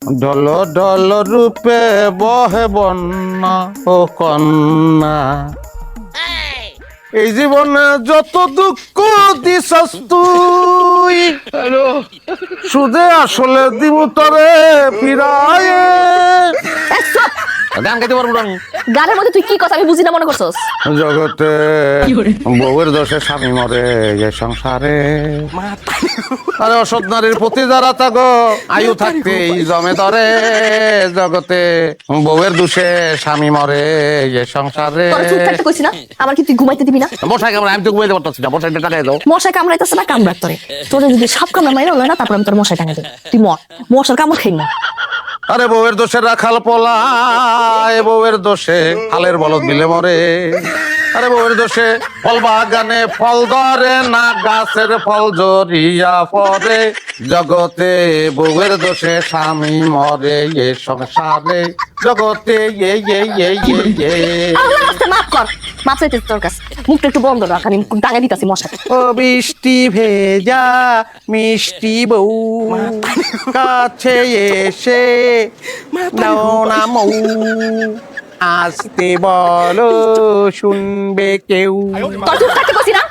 ঢল ঢল রূপে বহে বন্যা ও কন্যা, এই জীবনে যত দুঃখ দিছস তুই, সুদে আসলে দিব তরে ফিরায়। গান গাইতে পারবো না। গানের মধ্যে তুই কি কথা আমি বুঝি না মনে করছস? জগতে বউয়ের দোষে স্বামী মরে এ সংসারে, আরে অসৎ নারীর প্রতি যারা থাকো আয়ু থাকতে জমে ধরে, জগতে বউয়ের দোষে স্বামী মরে এ সংসারে। তোরা চুপ থাকতে কইছি না? আমার কি তুই ঘুমাইতে দিবি না? মশাই কামড়ে আমি তো ঘুমাইতে পারতাছি না, মশাই টাকা দাও। মশাই কামড়াইতেছে না কামড়ার তোরে, তোরে যদি সাপ কামড়া মাইরা হলো না তারপর আমি তোর মশাই টাঙাই দেব, তুই মর, মশার কামড় খাই না। আরে বউয়ের দোষে রাখাল পলায়, বউয়ের দোষে হালের বলদ মিলে মরে, আরে বউয়ের দোষে ফল বাগানে ফল ধরে না, গাছের ফল জড়িয়া পড়ে, জগতে বউয়ের দোষে স্বামী মরে এ সংসারে, জগতে আল্লাহ রাস্তা মাফ কর, মাফ চাইতেছি তোর কাছে, মুখটা একটু বন্ধ রাখ, আমি টাঙাই দিতাছি মশাকে। ও বৃষ্টি ভেজা মিষ্টি বউ, কাছে এসে নাও না মৌ, আসতে বলো শুনবে কেউ। তোর চুপ থাকতে কইছি না?